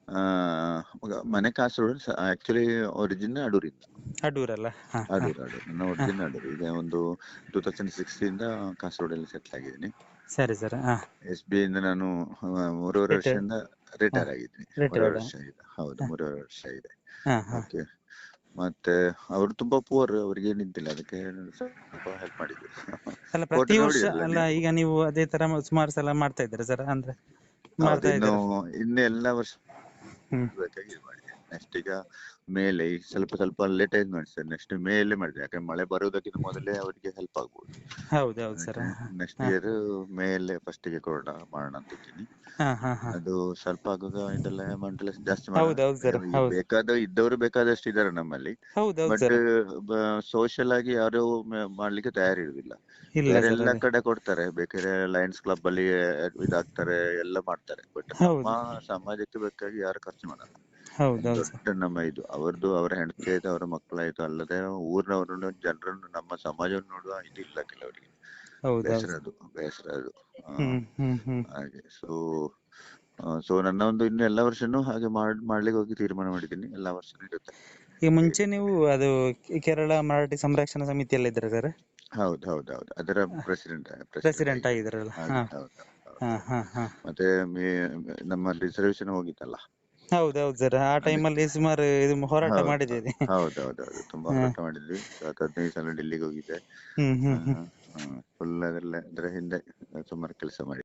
ಆ, ಮನೆ Kasaragod, actually origin ಅಡೂರಿಂದ. ಅಡೂರಲ್ಲ? ಹಾ ಹಾ. ಅಡೂರು ನನ್ನ ಒರಿಜಿನ್ ಅಡೂರು. ಈಗ ಒಂದು 2006 ಇಂದ ಕಾಸರಗೋಡಲ್ಲಿ ಸೆಟ್ಲ್ ಆಗಿದ್ದೀನಿ. ಸರಿ ಸರ್. ಹಾ. SBI ಇಂದ ನಾನು 3.5 ರಿಟೈರ್ಡ್. ವರ್ಷದಿಂದ ಹಾ. ರಿಟೈರ್ ಆಗಿದ್ದೀನಿ. 3.5 ರಿಟೈರ್ಡ್. ವರ್ಷ ಆಗಿದೆ. ಹೌದು, ಹಾ 3.5 ವರ್ಷ ಆಗಿದೆ. ಹಾ ಹಾ. ಓಕೆ. ಮತ್ತೆ ಅವರು ತುಂಬಾ ಪುವರ್, ಅವ್ರಿಗೆ ಏನಿದ್ದಿಲ್ಲ, ಅದಕ್ಕೆ ಸ್ವಲ್ಪ ಹೆಲ್ಪ್ ಮಾಡಿದ್ವಿ. ಅಲ್ಲ, ಪ್ರತಿ ಫೋಟೋ ವರ್ಷ ನೋಡಿದ್ರಲ್ಲ ಅಲ್ಲ, ನೀವು? ಈಗ ನೀವು ಅದೇ ತರ ಸುಮಾರು ಸಲ ಮಾಡ್ತಾ ಇದ್ದೀರಾ ಸರ್? ಅಂದ್ರೆ ಹೌದು, ಮಾಡ್ತಾ ಇನ್ನು ಇದ್ದೀರಾ? ಇನ್ನು ಎಲ್ಲ ವರ್ಷ ಹ್ಮ್. ಬೇಕಾಗಿ ಇದು ಮಾಡಿದೆ. ನೆಕ್ಸ್ಟ್ ಈಗ ಮೇಲೆ ಈಗ ಸ್ವಲ್ಪ ಲೇಟ್ ಆಗಿ ಮಾಡಿಸ್ತೇನೆ. ನೆಕ್ಸ್ಟ್ ಮೇಲೇ ಮಾಡಿದೆ, ಯಾಕಂದ್ರೆ ಮಳೆ ಬರುವುದಕ್ಕಿಂತ ಮೊದಲೇ ಅವರಿಗೆ ಹೆಲ್ಪ್ ಆಗ್ಬೋದು. ಹೌದೌದು ಸರ್. ಅದಕ್ಕೆ ನೆಕ್ಸ್ಟ್ ಹಾ ಇಯರ್ ಮೇಲೆ ಫಸ್ಟಿಗೆ ಮಾಡೋಣ ಅಂತ ಇದ್ದೀನಿ. ಹಾ ಹಾ ಹಾ. ಅದು ಸ್ವಲ್ಪ ಆಗುವಾಗ ಇದೆಲ್ಲ ಅಮೌಂಟ್ ಎಲ್ಲ ಜಾಸ್ತಿ ಹೌದೌದು ಸರ್. ಹೌದು. ಇದ್ದವರು ಬೇಕಾದಷ್ಟು ಇದ್ದಾರೆ ನಮ್ಮಲ್ಲಿ. ಹೌದೌದು ಬಟ್ ಸರ್. ಸೋಷಿಯಲ್ ಆಗಿ ಯಾರು ಮಾಡ್ಲಿಕ್ಕೆ ತಯಾರಿರುವುದಿಲ್ಲ. ಇಲ್ಲ ಬೇರೆ ಸರ್ ಎಲ್ಲ ಅದೇ. ಕಡೆ ಕೊಡ್ತಾರೆ, ಬೇಕಾದ್ರೆ ಲಯನ್ಸ್ ಕ್ಲಬ್ ಅಲ್ಲಿ ಇದಾಗ್ತಾರೆ, ಎಲ್ಲ ಮಾಡ್ತಾರೆ. ಬಟ್ ನಮ್ಮ ಹೌದು. ಸಮಾಜಕ್ಕೆ ಬೇಕಾಗಿ ಯಾರು ಖರ್ಚು ಮಾಡಲ್ಲ. ಒಂದು ಹೌದೌದು ಸರ್. ದೊಡ್ಡ ನಮ್ಮ ಇದು ಅವರ ಹೆಂಡತಿ ಆಯ್ತು, ಅವರ ಮಕ್ಕಳಾಯ್ತು, ಅಲ್ಲದೆ ಊರಿನವರನ್ನು, ಜನರನ್ನು, ನಮ್ಮ ಸಮಾಜವನ್ನು ನೋಡುವ ಇದು ಇಲ್ಲ ಕೆಲವರಿಗೆ. ಬೇಸರ ಹೌದೌದು. ಅದು. ಆ, ಹ್ಮ್ ಹ್ಮ್ ಹ್ಮ್. ಹಾಗೆ. ಸೊ ನನ್ನ ಒಂದು ಇನ್ನು ಎಲ್ಲ ವರ್ಷನೂ ಹಾಗೆ ಮಾಡ್ಲಿಕ್ಕೆ ಹೋಗಿ ತೀರ್ಮಾನ ಮಾಡಿದ್ದೀನಿ. ಎಲ್ಲ ವರ್ಷನೂ ಇರುತ್ತೆ. ಈಗ ಮುಂಚೆ ನೀವು ಅದು ಕೇರಳ ಮರಾಠಿ ಸಂರಕ್ಷಣಾ ಸಮಿತಿಯಲ್ಲಿ ಇದ್ರ ಸರ್? ಹೌದು. ಅದರ ಪ್ರೆಸಿಡೆಂಟ್ ಪ್ರೆಸಿಡೆಂಟ್ ಆಗಿದ್ದೆ. ಆಗಿದ್ರಲ್ಲ? ಹಾ ಆಗಿದ್ದೆ, ಹೌದು. ಹಾ ಹಾ ಹಾ. ಮತ್ತೆ ನಮ್ಮ ರಿಸರ್ವೇಶನ್ ಹೋಗಿತ್ತಲ್ಲ. ಹೌದೌದು ಸರ್. ಆ ಅದಕ್ಕೆ ಟೈಮಲ್ಲಿ ಸುಮಾರು ಇದು ಹೋರಾಟ ಹೌದು ಮಾಡಿದ್ದೀರಿ. ತುಂಬಾ ಹಾ. ಹೋರಾಟ ಮಾಡಿದ್ವಿ. 15 ಸಲ ಡೆಲ್ಲಿಗೆ ಹೋಗಿದ್ದೆ. ಹ್ಮ್ ಹ್ಮ್ ಹ್ಮ್. ಫುಲ್ ಅದರ ಹಿಂದೆ ಸುಮಾರು ಕೆಲಸ ಮಾಡಿ